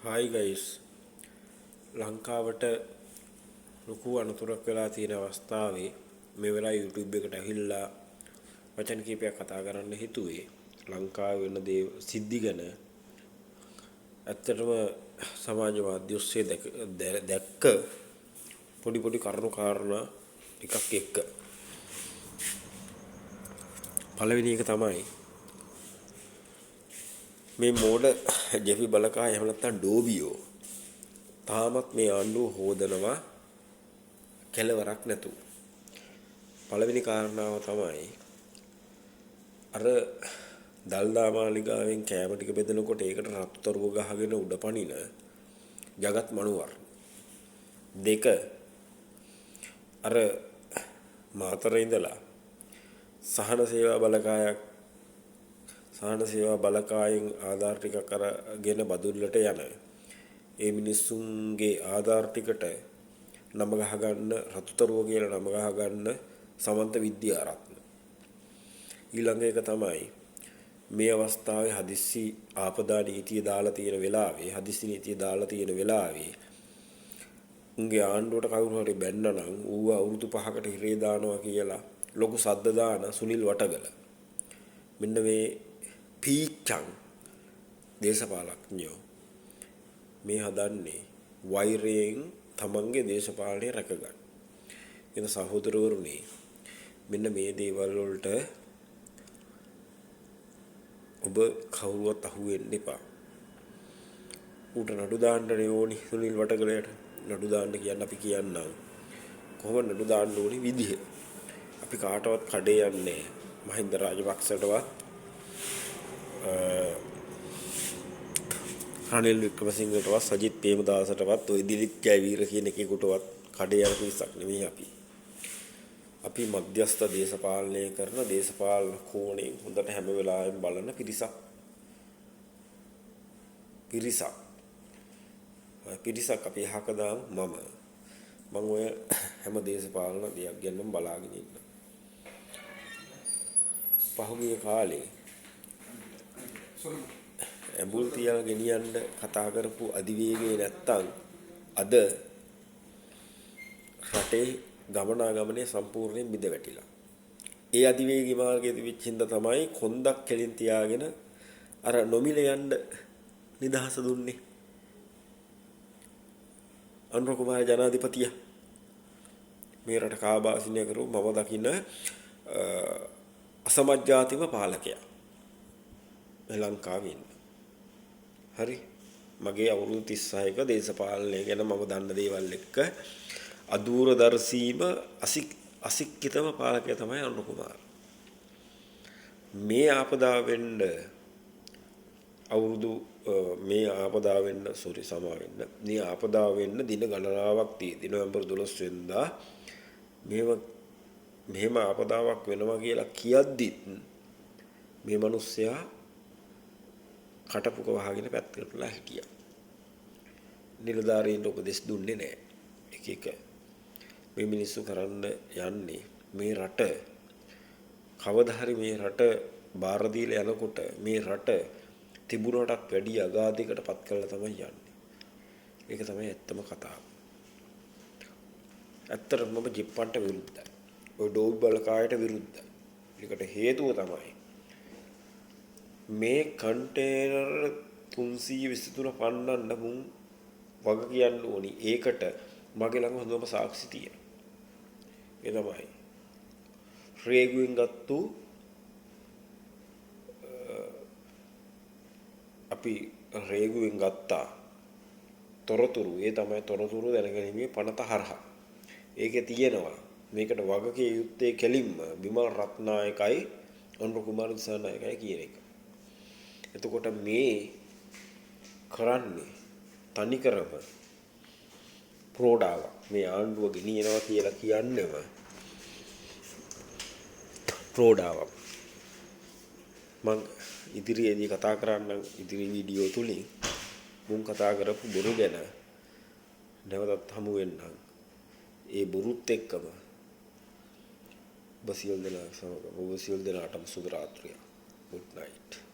Hi guys. ලංකාවට ලොකු අනතුරක් වෙලා තියෙන අවස්ථාවේ මේ වෙලාව YouTube එකට ඇවිල්ලා වචන කීපයක් කතා කරන්න හිතුවේ. ලංකාවේ වෙන දේ සිද්ධි ගැන ඇත්තටම සමාජ මාධ්‍ය ඔස්සේ දැක්ක පොඩි කරුණු කාරණා ටිකක් එක්ක. පළවෙනි එක තමයි මේ මෝඩ ජෙෆි බලකා එහෙම නැත්නම් ඩෝබියෝ තාමත් මේ ආණ්ඩුව හොදනවා කෙලවරක් නැතුව. පළවෙනි කාරණාව තමයි අර දල්දා මාලිගාවෙන් කෑම ටික බෙදනකොට ඒකට රත්තරුව ගහගෙන උඩ පනින జగත් මනුවර. දෙක අර මාතරේ ඉඳලා සහන සේවා බලකායෙන් ආධාර ටිකක් අරගෙන බදුල්ලට යන ඒ මිනිස්සුන්ගේ ආධාර ටිකට නම ගහගන්න රතුතරුව කියලා නම ගහගන්න සමන්ත විද්‍යාරත්න. ඊළඟ එක තමයි මේ අවස්ථාවේ හදිස්සි ආපදා නීතිය දාලා තියෙන වෙලාවේ උන්ගේ ආණ්ඩුවට කවුරු හරි බැන්නනම් ඌව අවුරුදු 5කට හිරේ දානවා කියලා ලොකු සද්ද දාන සුනිල් වටගල. මෙන්න මේ පීචං දේශපාලඥයෝ මේ හදන්නේ වෛරයෙන් තමන්ගේ දේශපාලනය රැකගන්න. එන සහෝදරවරුනි මෙන්න මේ දේවල් වලට ඔබ කවුරුවත් අහු වෙන්න එපා. ඌට නඩු දාන්න ඕනි සුනිල් වටගලයට. නඩු දාන්න කියන්න අපි කියන්නම්. කොහොමද නඩු දාන්න ඕනි විදිහ. අපි කාටවත් කඩේ යන්නේ මහින්ද රාජපක්ෂටවත් රනිල් වික්‍රමසිංහටවත් සජිත් ප්‍රේමදාසටවත් ඔය දිලිප් ජයවීර කියන එකෙකුටවත් කඩේ යන පිරිසක් නෙමෙයි අපි. අපි මධ්‍යස්ථ දේශපාලනය කරන දේශපාලන කෝණයෙන් හොඳට හැම වෙලාවෙම බලන පිරිසක් අපි අහක දාමු මම ඔය හැම දේශපාලන දෙයක් ගැනම බලාගෙන ඉන්නවා. පහුගිය කාලේ ඇඹුල් තියල් ගෙනියන්න කතා කරපු අධිවේගය නැත්තම් අද රටේ ගමනාගමනය සම්පූර්ණයෙන් මිද වැටිලා. ඒ අධිවේගී මාර්ගයේ තිබිච්ච හින්දා තමයි කොන්දක් කෙලින් තියාගෙන අර නොමිල යන්න නිදහස දුන්නේ අනුර කුමාර ජනාධිපතියා. මේ රට කාබාසිනිය කරු මම දකින්න අසමජ්ජාතිම පාලකයා ලංකාවේ ඉන්න. හරි මගේ අවුරුදු 36ක දේශපාලනය ගැන මම දන්න දේවල් එක්ක අදූරදර්ශීම අසික්කිතම පාලකයා තමයි අනුර කුමාර. මේ ආපදා වෙන්න දින ගණනාවක් තියෙදි නොවැම්බර් 12 වෙනිදා මෙහෙම ආපදාවක් වෙනවා කියලා කියද්දිත් මේ මිනිස්සයා කටපුක වහගෙන පැත්තකටලා හිටියා. නිලධාරීන්ට උපදෙස් දුන්නේ නැහැ. එක මේ මිනිස්සු කරන්න යන්නේ මේ රට කවදා හරි මේ රට බාර දීලා යනකොට මේ රට තිබුණටත් වැඩි අගාධයකට පත් කරලා තමයි යන්නේ. ඒක තමයි ඇත්තම කතාව. ඇත්තටම මම ජිප්පන්ට විරුද්ධයි. ඔය ඩෝබ් බලකායට විරුද්ධයි. ඒකට හේතුව තමයි මේ කන්ටේනර් 323 පන්නන්න මුන් වග කියන්න ඕනි. ඒකට මගේ ළඟ හොඳම සාක්ෂි තියෙනවා. ඒ තමයි රේගුවෙන් ගත්තු අපි රේගුවෙන් ගත්තා තොරතුරු. ඒ තමයි තොරතුරු දැනගැනීමේ පනත හරහා. ඒකේ තියෙනවා මේකට වගකීම් යුත්තේ කෙලින්ම බිමල් රත්නායකයි අනුර කුමාර දිසානායකයි කියන එක. එතකොට මේ කරන්නේ තනිකරම ප්‍රෝඩාවක්. මේ ආණ්ඩුව ගෙනියනවා කියලා කියන්නේම ප්‍රෝඩාවක්. මම ඉදිරියේදී කතා කරන්න ඉදිරි වීඩියෝ තුලින් මුන් කතා කරපු බොරු ගැන නැවතත් හමු වෙන්නම්. ඒ බොරුත් එක්කම ඔබ සියලු දෙනාටම සුබ රාත්‍රියක්. Good night.